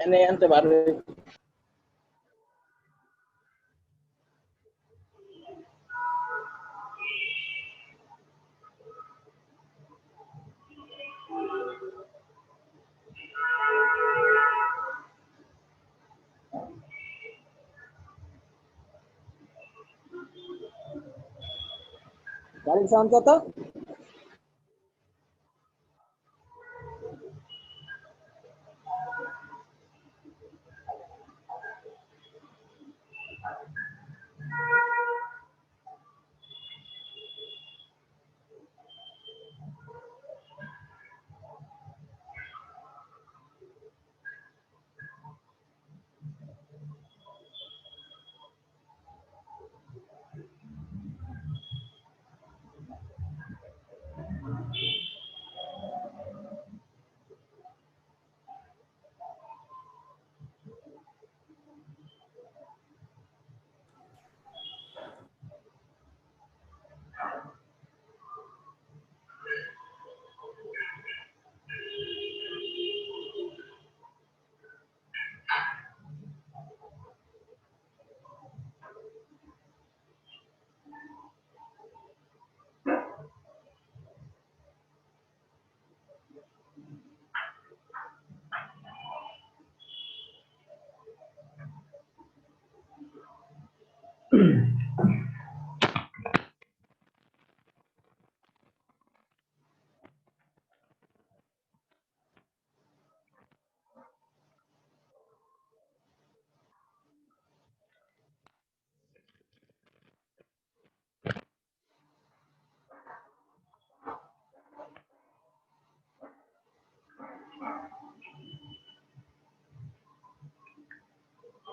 Ini yang terbaru. Kali sound kata?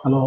Hello.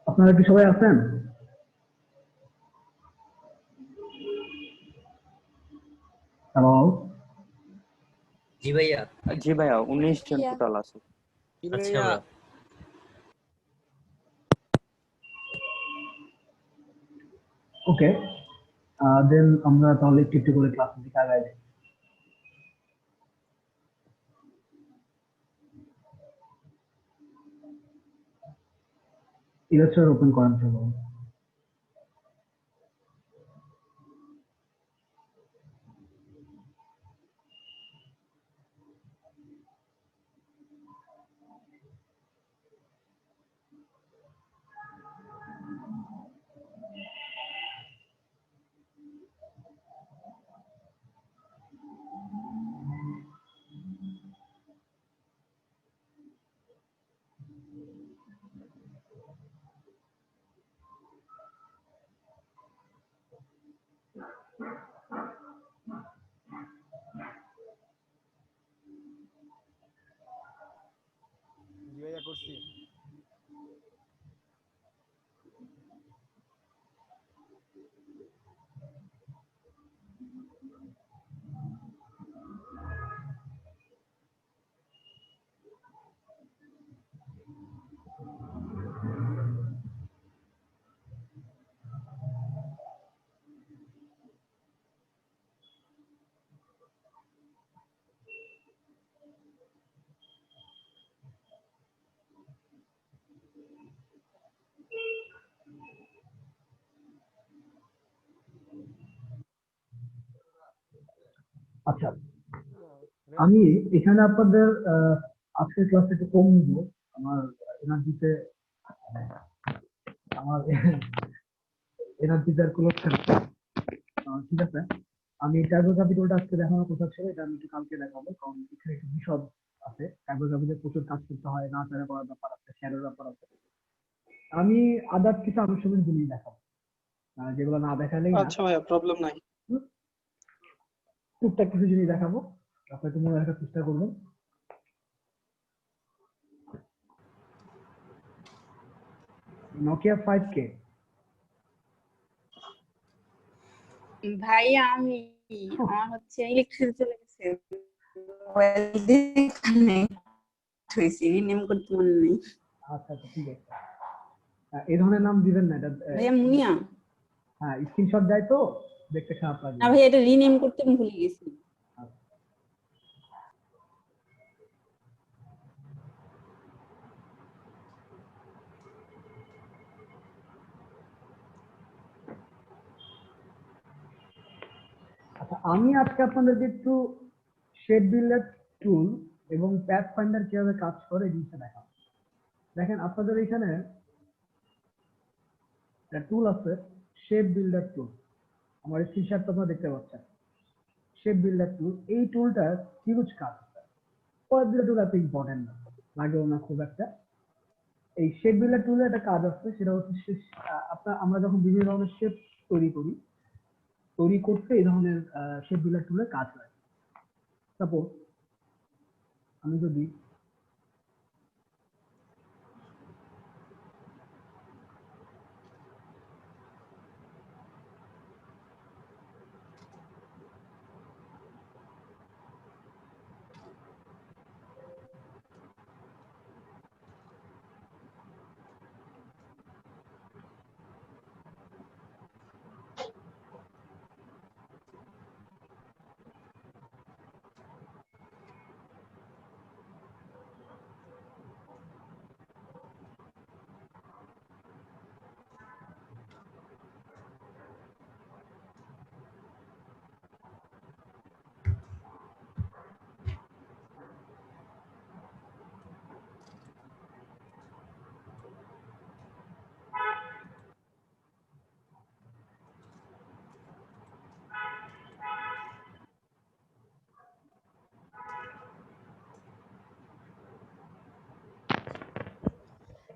আপনারা কি সবাই আছেন? হ্যালো। জি ভাইয়া। 19 জন টোটাল আছে। আচ্ছা ভাইয়া। ওকে, দেন আমরা তাহলে একটু একটু করে ক্লাসের দিকে আগাই যাই। ইলাস্ট্রেটর ওপেন করেন চলো। আচ্ছা, আমি এখানে আপনাদের আজকের ক্লাসে একটু কম নিব। আমার এনার্জিতে আমার এনার্জিতে আর কোনো ঠিক আছে। আমি টাইপোগ্রাফি টুলটা আজকে দেখানোর কথা ছিল, এটা আমি একটু কালকে দেখাবো, কারণ এখানে একটু বিশদ আছে। টাইপোগ্রাফিতে প্রচুর কাজ করতে হয়, না চারে করার ব্যাপার আছে, শ্যাডোর ব্যাপার আছে। আমি আদার্স কিছু আনুষঙ্গিক জিনিস দেখাবো, যেগুলো না দেখালেই না। আচ্ছা ভাইয়া, প্রবলেম নাই। টুকটাক কিছু জিনিস দেখাবো, আপনাকে মনে রাখার চেষ্টা করবেন। নোকিয়া 5K ভাইয়া আমি আমার হচ্ছে ইলেকট্রিসিটি চলে গেছে, মোবাইল দিয়ে কানেক্ট হয়েছে, রিনেম করতে মনে নেই। আচ্ছা আচ্ছা, ঠিক আছে। এই ধরনের নাম দিবেন না, এটা ভাইয়া মুনিয়া? হ্যাঁ, স্ক্রিনশট যায় তো দেখতে খারাপ লাগে। না ভাইয়া, এটা রিনেম করতে আমি ভুলে গেছি। আচ্ছা, আমি আজকে আপনাদেরকে একটু শেপ বিল্ডার টুল এবং প্যাথ ফাইন্ডার কিভাবে কাজ করে এই জিনিসটা দেখাবো। দেখেন, আপনাদের এখানে একটা টুল আছে, শেপ বিল্ডার টুল। আমার স্ক্রিনশট আপনারা দেখতে পাচ্ছেন। শেপ বিল্ডার টুল, এই টুলটা হিউজ কাজ। পরের টুল এত ইম্পর্টেন্ট না, লাগেও না খুব একটা। এই শেপ বিল্ডার টুলের একটা কাজ আছে, সেটা হচ্ছে আমরা যখন বিভিন্ন ধরনের শেপ তৈরি করতে এই ধরনের শেপ বিল্ডার টুলের কাজ হয়। সাপোজ আমি যদি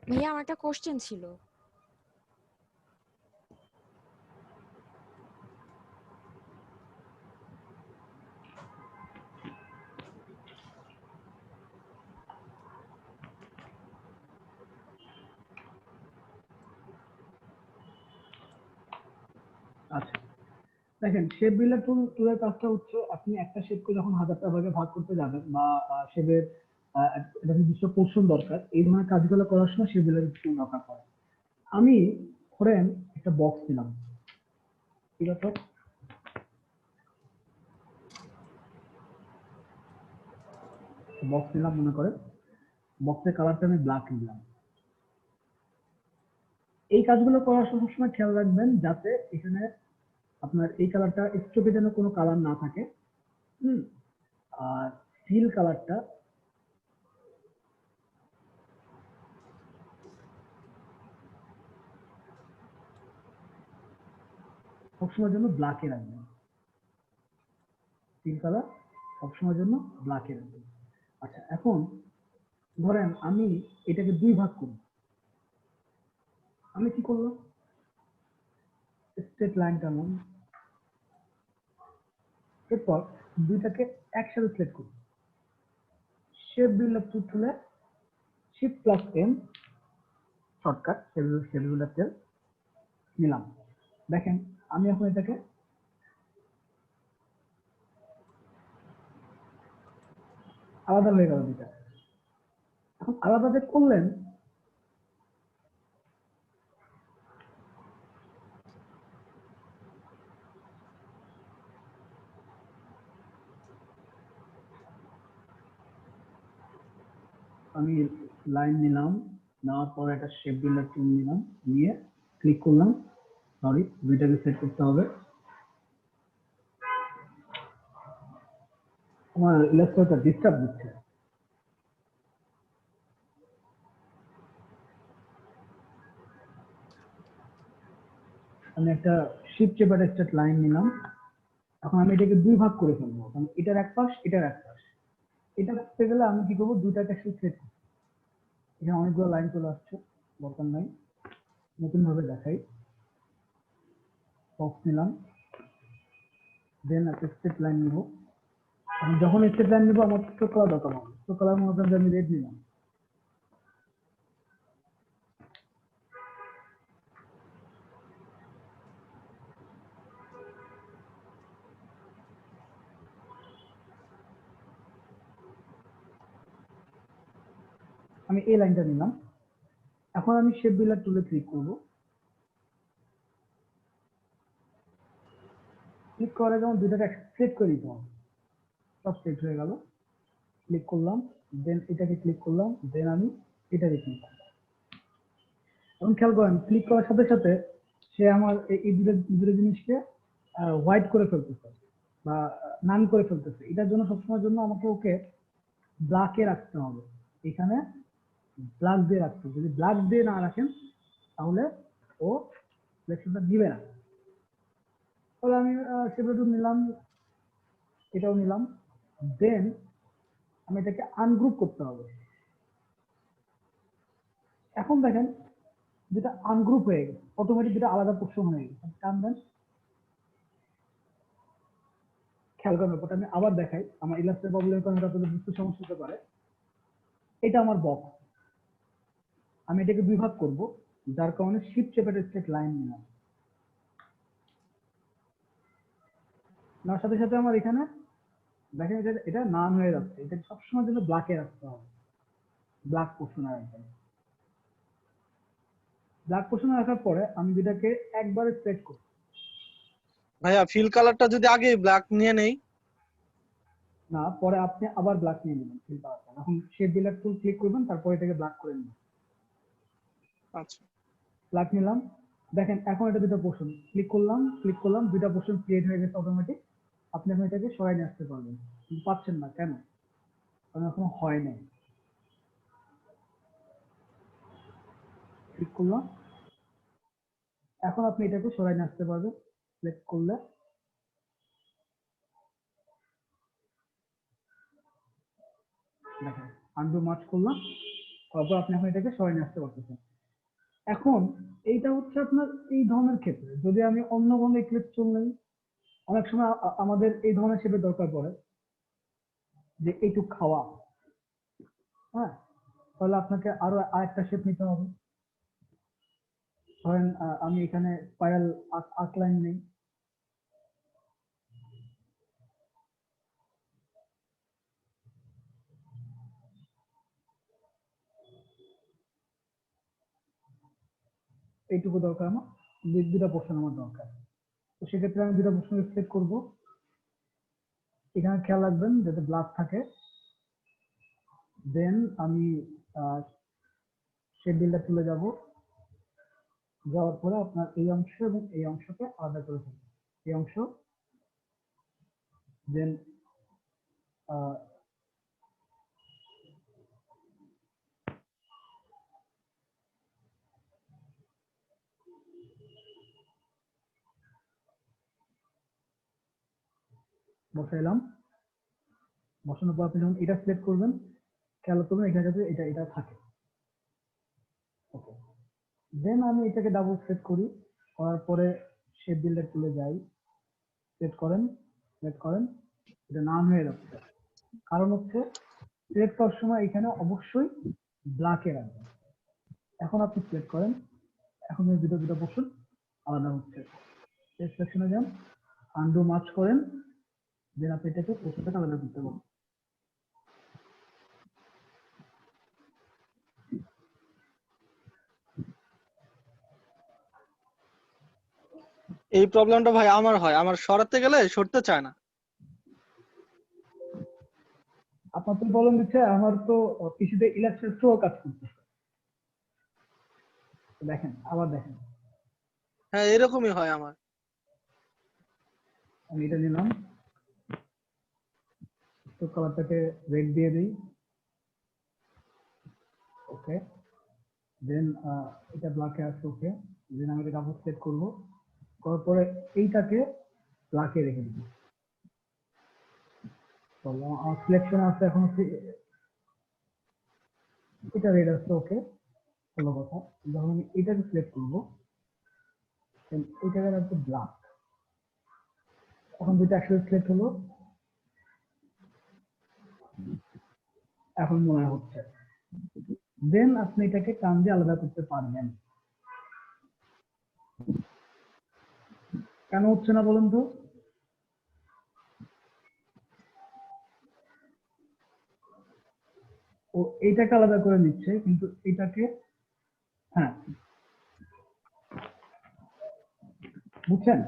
ভাইয়া আমার একটা কোশ্চেন ছিল। আচ্ছা, দেখেন, শেপ বিল্ডার টুলের কাজটা হচ্ছে, আপনি একটা শেপকে যখন 1000টা ভাগে ভাগ করতে যাবেন বা শেপের একটা নির্দিষ্ট পোর্শন দরকার, এই ধরনের কাজগুলো করার সময় শেপ বিল্ডার টুল দরকার পড়ে। আমি ধরেন একটা বক্স দিলাম, ঠিক আছে? বক্স নিলাম, মনে করেন বক্সের কালারটা আমি ব্ল্যাক নিলাম। এই কাজগুলো করার সময় সবসময় খেয়াল রাখবেন যাতে এখানে আপনার এই কালারটা স্ট্রোকে যেন কোনো কালার না থাকে। আর ফিল কালারটা সবসময়ের জন্য ব্ল্যাকে রাখবেন। ফিল কালার সবসময়ের জন্য ব্ল্যাকে রাখবেন। আচ্ছা, এখন ধরেন আমি এটাকে 2 ভাগ করব। আমি কি করলাম? স্ট্রেট লাইন টানলাম, এরপর দুইটাকে একসাথে সিলেক্ট করব। শেপ বিল্ডার টুল তুলে shift plus M shortcut shape builder tool নিলাম। দেখেন, আমি এখন এটাকে আলাদা হয়ে গেল দুইটা। এখন আলাদা যে করলেন, আমি লাইন নিলাম, নেওয়ার পর একটা শেপ বিল্ডার টুল নিলাম, নিয়ে ক্লিক করলাম। সরি, দুইটাকে সেট করতে হবে। আমার ইলাস্ট্রেটর ডিস্টার্ব দিচ্ছে। আমি একটা শিফট চেপার স্ট্রেট লাইন নিলাম। এখন আমি এটাকে দুই ভাগ করে ফেলবো, কারণ এটার এক পাশ এটার এক পাশ। এটা করতে গেলে আমি কি করবো, দুইটাকে একসাথে সেট করবো। এখানে অনেকগুলো লাইন চলে আসছে, দরকার নাই, নতুন ভাবে দেখাই। বক্স নিলাম, দেন একটা স্ট্রেট লাইন নিব। এখন যখন স্ট্রেট লাইন নিব আমার স্ট্রোক করা দরকার হবে। স্ট্রোক করার মনে করেন যে আমি রেড নিলাম, আমি এই লাইনটা নিলাম। এখন আমি শেপ বিল্ডার টুলে ক্লিক করব। ক্লিক করে যখন দুটাকে সেট করে দিতে হবে, সব সেট হয়ে গেল। ক্লিক করলাম, দেন এটাকে ক্লিক করলাম, দেন আমি এটাকে ক্লিক করলাম। এখন খেয়াল করেন, ক্লিক করার সাথে সাথে সে আমার এই দুটো জিনিসকে হোয়াইট করে ফেলতেছে বা নান করে ফেলতেছে। এটার জন্য সবসময়ের জন্য আমাকে ওকে ব্ল্যাকে রাখতে হবে। এখানে ব্ল্যাক দিয়ে রাখতে হবে। যদি ব্ল্যাক দিয়ে না রাখেন তাহলে ও সিলেকশনটা দিবে না। তাহলে আমি সেটা নিলাম, এটাও নিলাম। দেন আমি এটাকে আনগ্রুপ করতে হবে। এখন দেখেন যেটা আনগ্রুপ হয়ে গেছে, অটোমেটিক যেটা আলাদা পোর্শন হয়ে গেছে। টান দেন, খেয়াল করার ব্যাপারটা আমি আবার দেখাই। আমার ইলাস্ট্রেটর প্রবলেমের কারণে আপনাদের বুঝতে সমস্যা হতে পারে। এটা আমার বক্স, আমি এটাকে দুই ভাগ করব, যার কারণে শিফট চেপের স্ট্রেট লাইন নিলাম। নেওয়ার সাথে সাথে আমার এখানে দেখেন এটা নান হয়ে যাচ্ছে। এটা সবসময় জন্য ব্ল্যাকে রাখতে হবে, ব্ল্যাক পোর্শনে রাখবেন। ব্ল্যাক পোর্শনে রাখার পরে আমি যেটাকে একবারে সেট করব। ভাইয়া ফিল কালারটা যদি আগে ব্ল্যাক নিয়ে নেই? না, পরে আপনি আবার ব্ল্যাক নিয়ে নেবেন ফিল কালারটা। এখন শেপ বিল্ডার টুল ক্লিক করবেন, তারপর এটাকে ব্ল্যাক করে নেবেন। আচ্ছা, ব্ল্যাক নিলাম। দেখেন এখন এটা দুটো পোর্শন, ক্লিক করলাম, দুইটা পোর্শন ক্রিয়েট হয়ে গেছে অটোমেটিক। আপনি এখন এটাকে সরাই নিয়ে আসতে পারবেন, কিন্তু পাচ্ছেন না কেন? কারণ এখনো হয় নাই। ক্লিক করলাম, এখন আপনি এটাকে সরাই নিয়ে আসতে পারবেন। সিলেক্ট করলে দেখেন আনডু মার্চ করলাম, তারপর আপনি এখন এটাকে সরাই নিয়ে আসতে পারতেছেন। এখন এইটা হচ্ছে আপনার এই ধরনের ক্ষেত্রে। যদি আমি অন্য কোনো এক্লিপস টুল নেই, অনেক সময় আমাদের এই ধরনের শেপের দরকার পড়ে, যে এইটুক খাওয়া, হ্যাঁ, তাহলে আপনাকে আরো আরেকটা শেপ নিতে হবে। ধরেন আমি এখানে স্পাইরাল আর্ক লাইন নেই, এইটুকু দরকার আমার, দুটা পোর্শন আমার দরকার। তো সেক্ষেত্রে আমি দুটা পোর্শন সিলেক্ট করব। এখানে খেয়াল রাখবেন যাতে ব্ল্যাক থাকে। দেন আমি শেপ বিল্ডার তুলে যাব। যাওয়ার পরে আপনার এই অংশ এবং এই অংশকে আলাদা করে ফেলবেন। এই অংশ, দেন বসাইলাম। বসানোর পর আপনি যখন এটা সিলেক্ট করবেন, খেয়াল করবেন এখানে যাতে এটা থাকে। ওকে, দেন আমি এটাকে ডাবল সেট করি। করার পরে শেপ বিল্ডার তুলে যাই, সেট করেন, এটা নান হয়ে যাচ্ছে। কারণ হচ্ছে সিলেক্ট করার সময় এখানে অবশ্যই ব্ল্যাকে রাখবেন। এখন আপনি সিলেক্ট করেন, এখন এই দুটো পোর্শন আলাদা হচ্ছে। সিলেকশনে যান, আনডু মার্চ করেন, দেন আপনি এটাকে পোর্শনটাকে আলাদা করতে পারেন। এই প্রবলেমটা ভাই আমার হয়, আমার সরাতে গেলে সরতে চায় না। আপনার তো প্রবলেম দিচ্ছে, আমার তো পিসিতে ইলাস্ট্রেটর কাজ করতেছে। দেখেন, আবার দেখেন, হ্যাঁ এরকমই হয় আমার। আমি এটা নিলাম, তো কালারটাকে রেড দিয়ে দিই। ওকে, দেন এটা ব্ল্যাকে আসছে। ওকে, দেন আমি এটা ডাবল সিলেক্ট করবো, করার পরে এইটাকে ব্ল্যাকে রেখে দিব। তো আমার সিলেকশন আছে এখন হচ্ছে এটা রেড আসছে। ওকে, ভালো কথা। যখন আমি এটাকে সিলেক্ট করবো, এইটাকে রাখবো ব্ল্যাক। এখন দুটো একসাথে সিলেক্ট হলো, এখন মনে হচ্ছে। দেন আপনি এটাকে টান দিয়ে আলাদা করতে পারবেন। কেন হচ্ছে না বলুন তো? ও এইটাকে আলাদা করে নিচ্ছে, কিন্তু এটাকে, হ্যাঁ বুঝছেন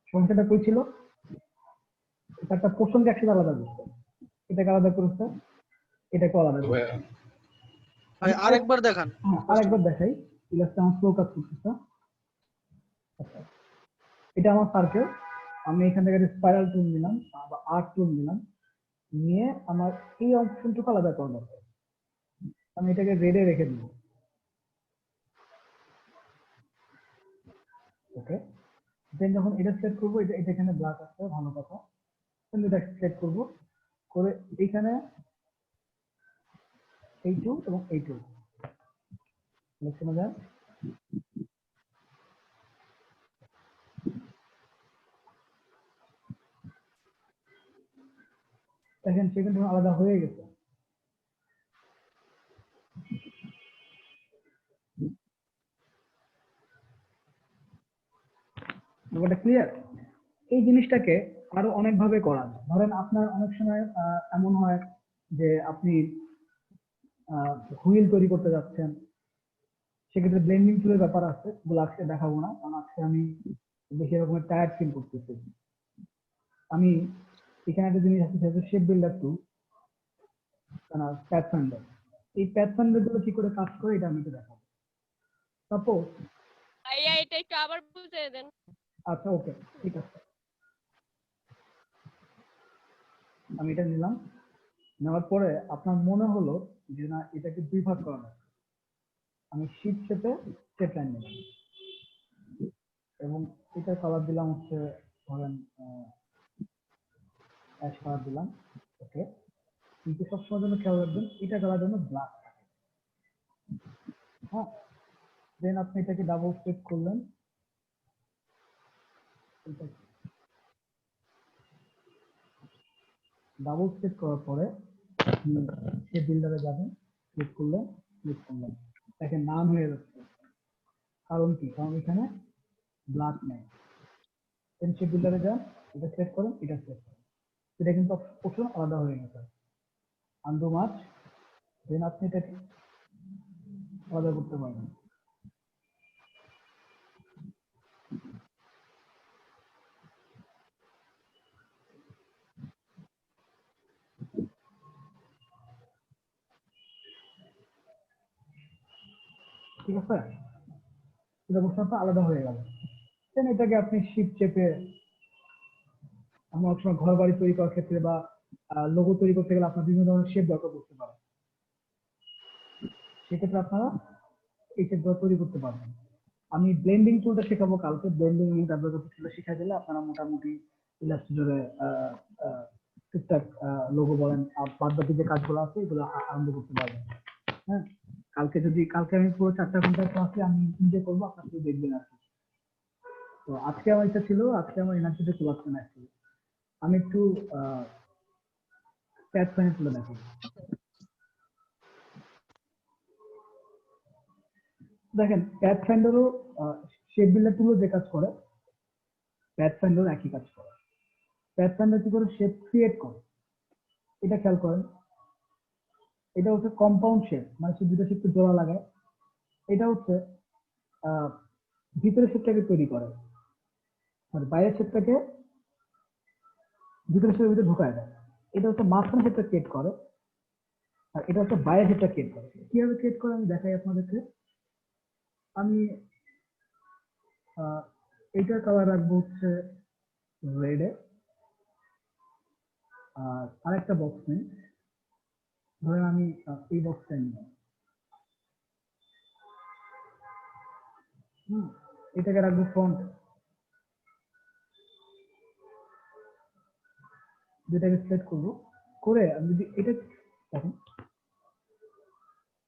সমস্যাটা কই ছিল? এটা একটা প্রসঙ্গে একসাথে আলাদা করছে, এটাকে আলাদা করেছে, এটাকে আলাদা করছে। ভাই আরেকবার দেখান। হ্যাঁ, আরেকবার দেখাই। ইলাস্ট্রেটর আমার স্লো কাজ করতেছে। আচ্ছা, এটা আমার সার্কেল। আমি এখান থেকে স্পাইরাল টুল নিলাম বা আর্ট টুল নিলাম, নিয়ে আমার এই অংশটুকু আলাদা করা দরকার। আমি এটাকে রেডে রেখে দিব। ওকে, দেন যখন এটা সেট করবো, এটা এটা এখানে ব্ল্যাক আসছে, ভালো কথা। এটা সেট করবো, করে এইখানে এই টু এবং এই টু সিলেকশনে যান। দেখেন সেখানে আলাদা হয়ে গেছে। ব্যাপারটা ক্লিয়ার? এই জিনিসটাকে আরো অনেক ভাবে করা যায়। ধরেন আপনার অনেক সময় এমন হয় যে আপনি হুইল তৈরি করতে যাচ্ছেন, সেক্ষেত্রে ব্লেন্ডিং টুলের ব্যাপার আছে, ওগুলো আজকে দেখাবো না, কারণ আজকে আমি বেশি রকমের টায়ার্ড ফিল করতেছি। আমি এখানে একটা জিনিস আছে, সেটা হচ্ছে শেপ বিল্ডার টুল, প্যাথফাইন্ডার। এই প্যাথফাইন্ডার গুলো কি করে কাজ করে এটা আমি একটু দেখাবো। সাপোজ, ভাইয়া এটা একটু আবার বুঝিয়ে দেন। আচ্ছা ওকে, ঠিক আছে, আমি এটা নিলাম। নেওয়ার পরে আপনার মনে হলো যে না, এটাকে দুই ভাগ করা যায়। আমি শীট শেপে স্টেপ লাইন নিলাম এবং এটা কালার দিলাম হচ্ছে ধরেন অ্যাশ কালার দিলাম। ওকে, কিন্তু সবসময় জন্য খেয়াল রাখবেন এটা কালার জন্য ব্ল্যাক থাকে। হ্যাঁ, দেন আপনি এটাকে ডাবল ক্লিক করলেন, ডাবল ক্লিক করার পরে আপনি সে বিল্ডারে যাবেন, ক্লিক করলেন, দেখেন নাম হয়ে যাচ্ছে। কারণ কি? কারণ এখানে ব্ল্যাক নেই। দেন সে বিল্ডারে যান, এটা সিলেক্ট করেন, এটা সিলেক্ট করেন, এটা কিন্তু অপশন আলাদা হয়ে গেছে। আনডু মার্জ, দেন আপনি এটাকে আলাদা করতে পারবেন। ঠিক আছে, এটা অবস্থাটা আলাদা হয়ে গেল। দেন এটাকে আপনি শিফট চেপে, আমরা অনেক সময় ঘর বাড়ি তৈরি করার ক্ষেত্রে বা লোগো তৈরি করতে গেলে আপনার বিভিন্ন ধরনের শেপ দরকার পড়তে পারে, সেক্ষেত্রে আপনারা এই শেপগুলো তৈরি করতে পারবেন। আমি ব্লেন্ডিং টুলটা শেখাবো কালকে। ব্লেন্ডিং এবং টুলটা শিখাই দিলে আপনারা মোটামুটি ইলাস্ট্রেটরে টুকটাক লোগো বলেন আর বাদ বাকি যে কাজগুলো আছে এগুলো আরম্ভ করতে পারবেন। হ্যাঁ, কালকে আমি পুরো 4টা ঘন্টার ক্লাসে আমি নিজে করবো, আপনারা শুধু দেখবেন আর কি। তো আজকে আমার ইচ্ছা ছিল, আজকে আমার এনার্জিতে চলে আসছে না। আমি একটু প্যাথ ফাইন্ড তুলে দেখি। দেখেন প্যাথ ফাইন্ডারও শেপ বিল্ডার টুলও যে কাজ করে, প্যাথ ফাইন্ডারও একই কাজ করে। প্যাথ ফাইন্ডার কি করে শেপ ক্রিয়েট করে এটা খেয়াল করেন। এটা হচ্ছে কম্পাউন্ড শেপ, মানে সে দুটো শেপকে জোড়া লাগায়। এটা হচ্ছে ভিতরের শেপটাকে তৈরি করে, আর বাইরের শেপটাকে ভিতরের শেপের ভিতরে ঢুকায় দেয়। এটা হচ্ছে মাঝখানে শেপটা ক্রিয়েট করে, আর এটা হচ্ছে বাইরের শেপটা ক্রিয়েট করে। কিভাবে ক্রিয়েট করে আমি দেখাই আপনাদেরকে। আমি এইটার কালার রাখবো হচ্ছে রেডে, আরেকটা বক্স নেই, ধরেন আমি এই বক্সটা নিলাম, এটাকে রাখবো ফ্রন্ট, যেটাকে সিলেক্ট করবো, করে আমি যদি এটা দেখেন,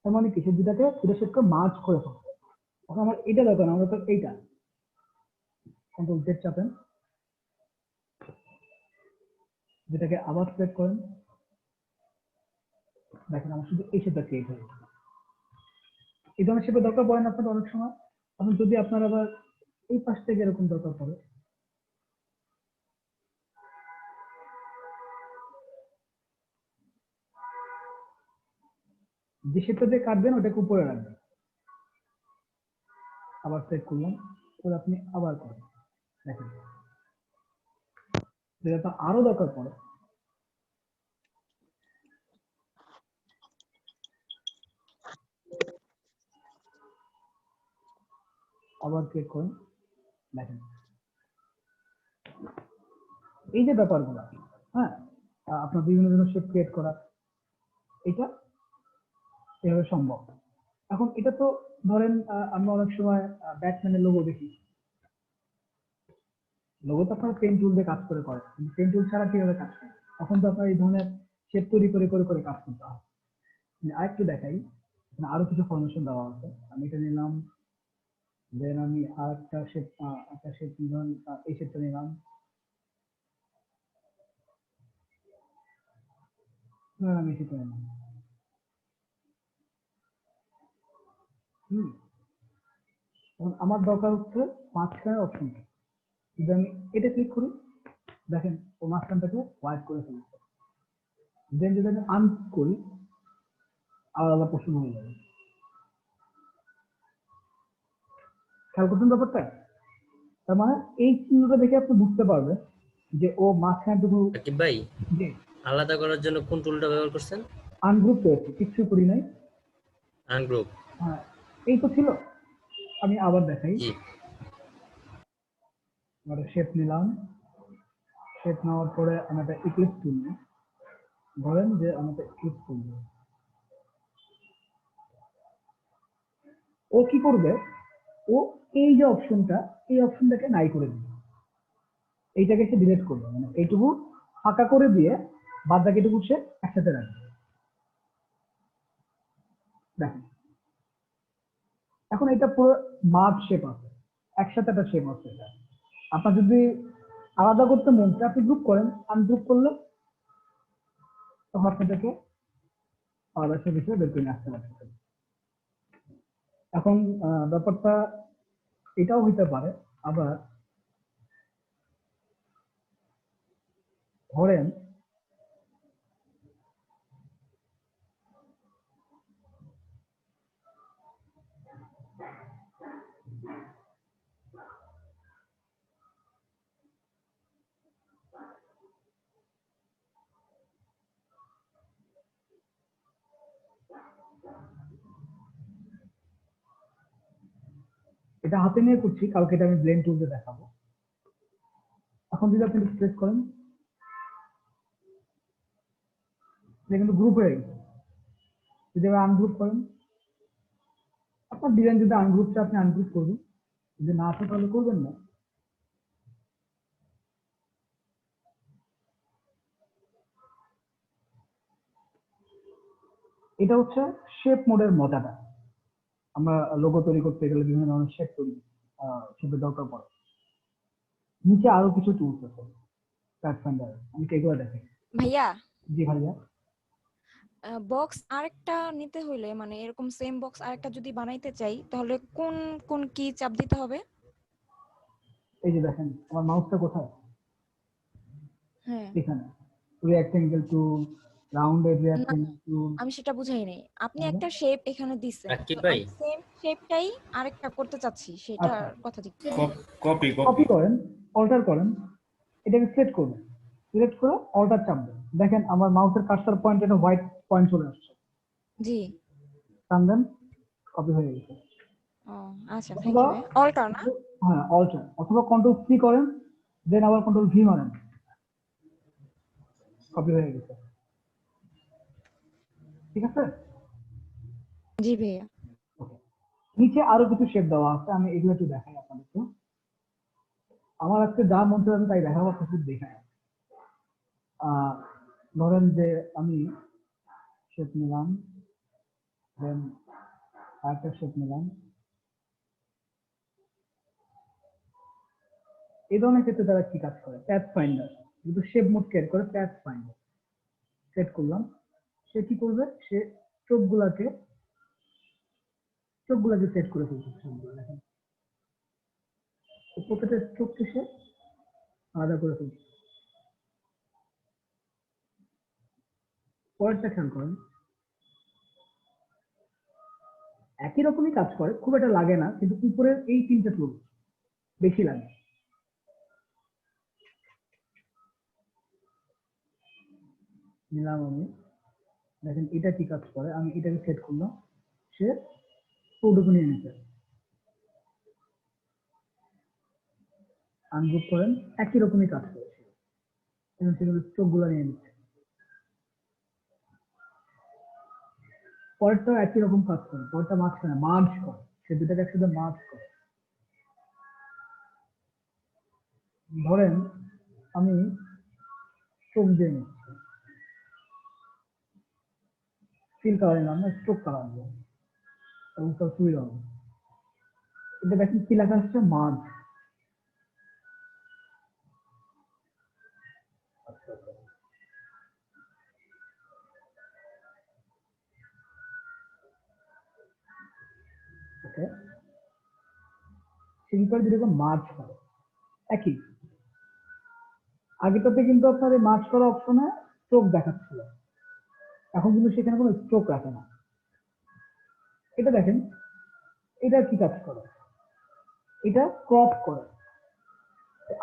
তার মানে কি সে দুটাকে পুরো সেটকে মার্জ করে ফেলবো। এখন আমার এটা দরকার না, আমার তো এইটা, কন্ট্রোল জেড চাপেন, যেটাকে আবার সিলেক্ট করেন, দেখেন আমার শুধু এই শেপটা ক্রিয়েট হয়ে গেছে। এই ধরনের শেপের দরকার পড়ে না আপনার অনেক সময়। এখন যদি আপনার আবার এই পাশ থেকে এরকম দরকার পড়ে, যে শেপটা দিয়ে কাটবেন ওটাকে উপরে রাখবেন, আবার সেট করলাম, তাহলে আপনি আবার করেন, দেখেন যেটা তো আরো দরকার পড়ে, আবার ক্লিক করেন, দেখেন এই যে ব্যাপারগুলো, হ্যাঁ, আপনার বিভিন্ন ধরনের শেপ ক্রিয়েট করা, এটা এভাবে সম্ভব। এখন এটা তো ধরেন আমরা অনেক সময় ব্যাটম্যানের লোগো দেখি, লোগো তো আপনার পেন টুল দিয়ে কাজ করে কিন্তু পেন টুল ছাড়া কিভাবে কাজ করে? তখন তো আপনার এই ধরনের শেপ তৈরি করে করে করে কাজ করতে হয়। আরেকটু দেখাই, আরো কিছু ফরমেশন দেওয়া আছে, আমি এটা নিলাম, দেন আমি আর একটা শেপ নিলাম, এই শেপটা নিলাম, আমি শেপটা নিলাম, এখন আমার দরকার হচ্ছে মাঝখানের অপশনটা, যদি আমি এটা ক্লিক করি, দেখেন ও মাঝখানটাকে হোয়াইট করে ফেলেছে। দেন যদি আমি আন করি, আলাদা পোর্শন হয়ে যাবে। খেয়াল করছেন ব্যাপারটা? তার মানে এই চিহ্নটা দেখে আপনি বুঝতে পারবেন যে ও মাঝখানটুকু সাকিব ভাই, যে আলাদা করার জন্য কোন টুলটা ব্যবহার করছেন? আনগ্রুপ করেছে, কিচ্ছু করি নাই। আনগ্রুপ। হ্যাঁ, এই তো ছিল। আমি আবার দেখাই, জি। শেপ নিলাম, শেপ নেওয়ার পরে আমি একটা ইক্লিপস টুল নিই, ধরেন যে আমি একটা ইক্লিপস টুল নিই। ও কি করবে, ও এই যে অপশনটা, এই অপশনটাকে নাই করে দিবে, এইটাকে সে ডিলিট করবে, মানে এইটুকু ফাঁকা করে দিয়ে বাদ বাকিটুকু সে একসাথে রাখবে। দেখেন এখন এটা পুরো মার্জ শেপ আছে, একসাথে একটা শেপ আছে। এটা আপনার যদি আলাদা করতে মন চায় আপনি গ্রুপ করেন, আনগ্রুপ করলে তখন আপনাদেরকে আলাদা শেপ হিসেবে বের করে নিয়ে আসতে পারবেন। এখন ব্যাপারটা এটাও হইতে পারে, আবার ধরেন এটা হাতে নিয়ে করছি, কালকে এটা আমি ব্লেন্ড টুল দিয়ে দেখাবো। এখন যদি আপনি প্রেস করেন, এটা কিন্তু গ্রুপ হয়ে গেছে। যদি আপনি আনগ্রুপ করেন, আপনার ডিজাইন যদি আনগ্রুপ চায় আপনি আনগ্রুপ করবেন, যদি না আসে তাহলে করবেন না। এটা হচ্ছে শেপ মোডের মজাটা। আমরা লোগো তৈরি করতে গেলে বিভিন্ন ধরনের শেপ তৈরি শেপের দরকার পড়ে। নিচে আরো কিছু টুলস আছে প্যাথফাইন্ডার, আমি এগুলো দেখাই। ভাইয়া, জি ভাইয়া। বক্স আরেকটা নিতে হলে মানে এরকম সেম বক্স আরেকটা যদি বানাইতে চাই তাহলে কোন কোন কি চাপ দিতে হবে? এই যে দেখেন আমার মাউসটা কোথায়, হ্যাঁ, এখানে রেক্টেঙ্গেল টুল, রাউন্ডেড না রেক্টেঙ্গেল টুল। আমি সেটা বুঝাই নাই। আপনি একটা শেপ এখানে দিছেন, সাকিব তো ভাই, আমি সেম শেপটাই আরেকটা করতে চাচ্ছি, সেটার আচ্ছা, কথা জিজ্ঞেস। কপি কপি করেন, অল্টার করেন, এটাকে সিলেক্ট করবেন, সিলেক্ট করে অল্টার চাপ দেন, দেখেন আমার মাউসের কার্সার পয়েন্ট একটা হোয়াইট পয়েন্ট চলে আসছে, জি। টান দেন, কপি হয়ে গেছে। ও আচ্ছা, থ্যাংক অথবা ইউ। অল্টার না? হ্যাঁ অল্টার, অথবা কন্ট্রোল সি করেন, দেন আবার কন্ট্রোল ভি মারেন, কপি হয়ে গেছে, ঠিক আছে। জি ভাইয়া। Okay. নিচে আরো কিছু শেপ দেওয়া আছে, আমি এগুলো একটু দেখাই আপনাদেরকে। আমার আজকে যা মন চায় আমি তাই দেখাবো, আপনাকে দেখাই। ধরেন যে আমি শেপ নিলাম, দেন আরেকটা শেপ নিলাম। এই ধরনের ক্ষেত্রে তারা কি কাজ করে, প্যাথ ফাইন্ডার, যেহেতু শেপ মোড ক্রিয়েট করে প্যাথ ফাইন্ডার সেট করলাম। সে কি করবে, সে চোখগুলাকে সেট করে ফেলছে। দেখেন প্রত্যেকটা চোখকে সে আলাদা করে ফেলছে। পরেরটা খেয়াল করেন, একই রকমই কাজ করে, খুব একটা লাগে না, কিন্তু উপরের এই তিনটা চোখ বেশি লাগে। নিলাম আমি, দেখেন এটা কি কাজ করে, আমি এটাকে সেট করলাম, সে চোখটুকু নিয়ে নিতে। আনগ্রুপ করেন, একই রকমই কাজ করে, সেগুলো চোখগুলো নিয়ে নিচ্ছে। পরেরটা একই রকম কাজ করে, পরেরটা মাঝখানে মার্জ করে, সে দুটাকে একসাথে মার্জ করে। ধরেন আমি চোখ দিয়ে নিচ্ছি, ফিল কালার নিলাম না, চোখ কালার নিলাম, এবং তার সুবিধা হবে। এটা দেখেন কি লেখা আসছে, মার্জ। ওকে, সিম্পল দুটোকে মার্জ করে একই। আগেটাতে কিন্তু আপনার এই মার্জ করা অপশনে চোখ দেখাচ্ছিল, এখন কিন্তু সেখানে কোনো চোখ রাখে না। এটা দেখেন, এটা কি কাজ করে, এটা ক্রপ করে,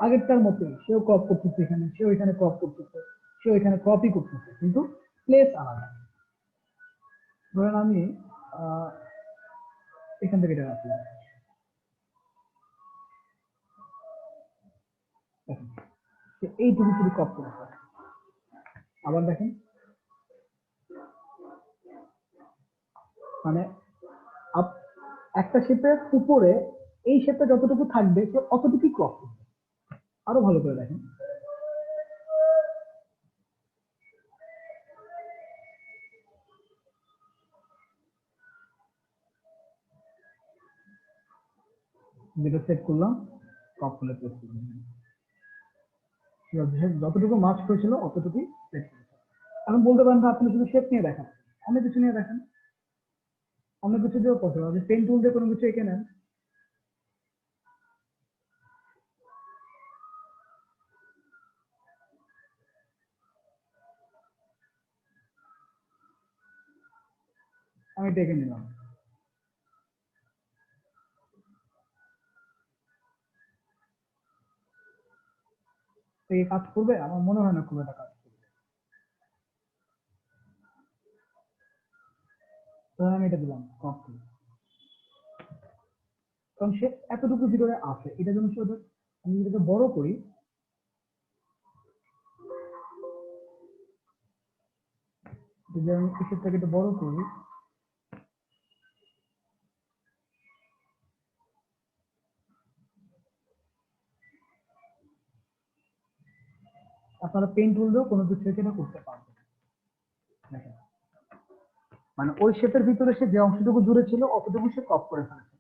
আগেরটার মতোই সেও ক্রপ করতেছে, এখানে সেও এখানে ক্রপ করতেছে, সেও এখানে ক্রপই করতেছে, কিন্তু প্লেস আলাদা। ধরেন আমি এখান থেকে এটা রাখলাম, দেখেন এইটুকু শুধু ক্রপ করেছে। আবার দেখেন, মানে একটা শেপের উপরে এই শেপটা যতটুকু থাকবে সে অতটুকুই ক্রপ করবে। আরো ভালো করে দেখেন, যেটা সেট করলাম, ক্রপ করে প্রেস করলাম, যতটুকু মার্ক করেছিল অতটুকুই সেট করেছে। এখন বলতে পারেন আপনি শুধু শেপ নিয়ে দেখান, অনেক কিছু নিয়ে দেখেন, অনেক কিছু দিয়েও পসিবল। আপনি পেন টুল দিয়ে কোনো কিছু এঁকে নেন, আমি এটা এঁকে নিলাম। এই কাজ করবে? আমার মনে হয় না খুব একটা কাজ করবে। ধরেন আমি এটা দিলাম ক্রপ করে, কারণ সে এতটুকু ভিতরে আছে, এটা যেন সে আমি যদি এটাকে বড় করি, যদি আমি শেপটাকে একটু বড় করি, আপনারা পেন টুল দিয়েও কোনো কিছু এটা করতে পারবেন। দেখেন, মানে ওই শেপের ভিতরে সে যে অংশটুকু জুড়ে ছিল অতটুকু সে ক্রপ করে ফেলেছে।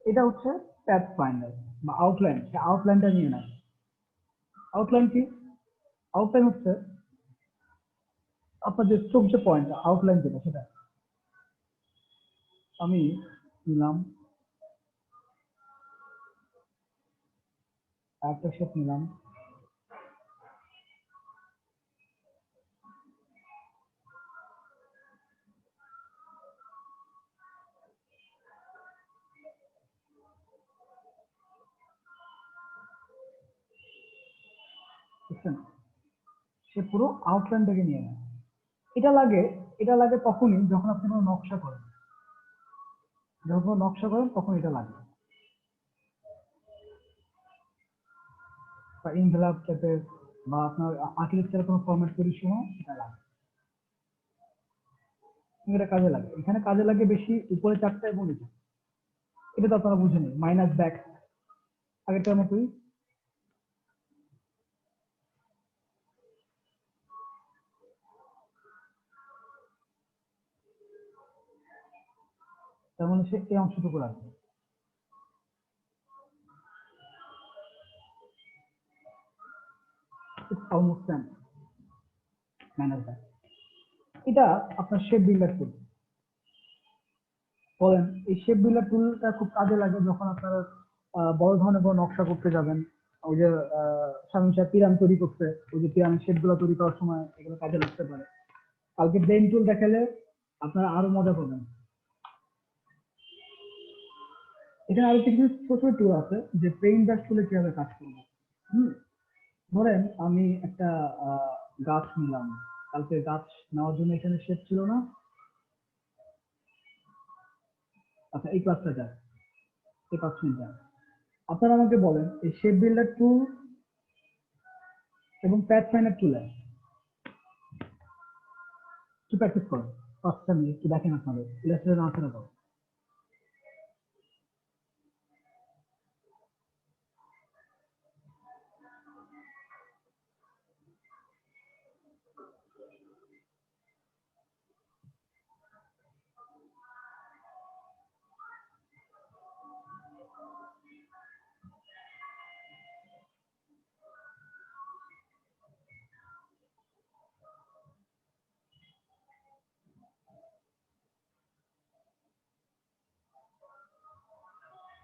এটা হচ্ছে প্যাথ ফাইন্ডার বা আউটলাইন। সে আউটলাইনটা নিয়ে নেয়। আউটলাইন কি? আউটলাইন হচ্ছে আপনার যে চোখ যে পয়েন্ট, আউটলাইন যেটা, সেটা আমি নিলাম, একটা শেপ নিলাম, বুঝছেন? সে পুরো আউটলাইনটাকে নিয়ে নেয়। এটা লাগে তখনই যখন আপনি কোনো নকশা করেন, যখন নকশা করেন তখন এটা লাগে, বা ইনভেলপ টাইপের বা আপনার আর্কিটেকচারের কোনো ফরম্যাট তৈরির সময় এটা লাগে, এটা কাজে লাগে। এখানে কাজে লাগে বেশি উপরে 4টা এবং নিচে, এটা তো আপনারা বুঝেন, মাইনাস ব্যাক আগেরটার মতোই। তার মানে সে এই অংশটুকু রাখবে। Almost same, minus back. এটা আপনার শেপ বিল্ডার টুল। বলেন এই শেপ বিল্ডার টুলটা খুব কাজে লাগে যখন আপনারা বড় ধরনের কোনো নকশা করতে যাবেন। ওই যে শামীম সাহেব পিরান তৈরি করতে, ওই যে পিরানের শেপ গুলো তৈরি করার সময় এগুলো কাজে লাগতে পারে। কালকে ব্রেন টুল দেখালে আপনারা আরো মজা পাবেন। এখানে আরো কিছু প্রচুর টুল আছে যে পেইন্ট ব্রাশ টুলে কিভাবে কাজ করবো। ধরেন আমি একটা গাছ নিলাম, কালকে গাছ নেওয়ার জন্য এখানে শেপ ছিল না। আচ্ছা এই ক্লাসটা যাক, এই 5 মিনিট যাক। আপনারা আমাকে বলেন এই শেপ বিল্ডার টুল এবং প্যাথ ফাইন্ডার টুলে কি প্র্যাকটিস করেন 5টা মিনিট, একটু দেখেন আপনাদের ইলাস্ট্রেটর না ছাড়া দাও।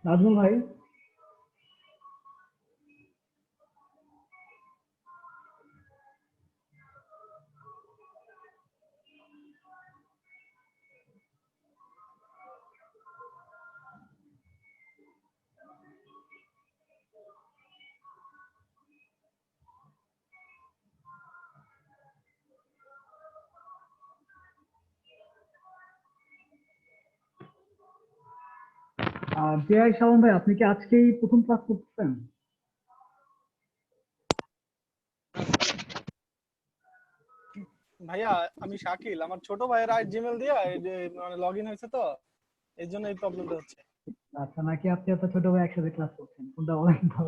নাজমুল ভাই, জেআই শাওন ভাই, আপনি কি আজকেই প্রথম ক্লাস করতেছেন? ভাইয়া আমি শাকিল, আমার ছোট ভাইয়ের জিমেল দিয়ে মানে লগ ইন হয়েছে, তো এই জন্য এই প্রবলেমটা হচ্ছে। আচ্ছা, নাকি আপনি আপনার ছোট ভাই একসাথে ক্লাস করছেন? কোনটা বলেন তো?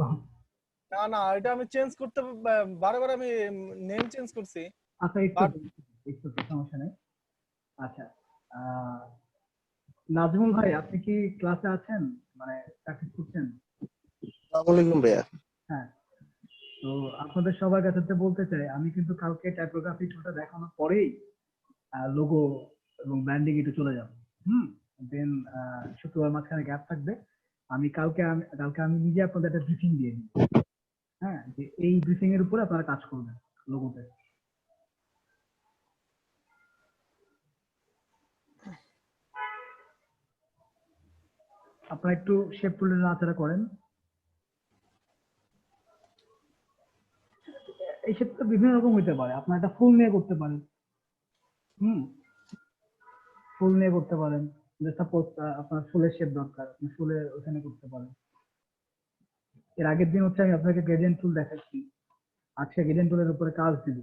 না না, এটা আমি চেঞ্জ করতে বারবার আমি নেম চেঞ্জ করছি। আচ্ছা একটু সমস্যা নেই। আচ্ছা, আহ, নাজমুল ভাই, আপনি কি ক্লাসে আছেন, মানে প্র্যাকটিস করছেন? আসসালামু আলাইকুম ভাইয়া। হ্যাঁ, তো আপনাদের সবার কাছে তো বলতে চাই, আমি কিন্তু কালকে টাইপোগ্রাফি টুলটা দেখানোর পরেই লোগো এবং ব্র্যান্ডিং একটু চলে যাব। দেন শুক্রবার মাঝখানে গ্যাপ থাকবে। কালকে আমি নিজে আপনাদের একটা ব্রিফিং দিয়ে দিই। হ্যাঁ, যে এই ব্রিফিং এর উপরে আপনারা কাজ করবেন লোগোতে। আপনারা একটু শেপ টুলের নাড়াচাড়া করেন। এই শেপটা বিভিন্ন রকম হইতে পারে, আপনার একটা ফুল নিয়ে করতে পারেন। ফুল নিয়ে করতে পারেন, যে সাপোজ আপনার ফুলের শেপ দরকার, আপনি ফুলের ওখানে করতে পারেন। এর আগের দিন হচ্ছে আমি আপনাকে গ্রেডিয়েন্ট টুল দেখাচ্ছি, আজকে গ্রেডিয়েন্ট টুলের উপরে কাজ দিব।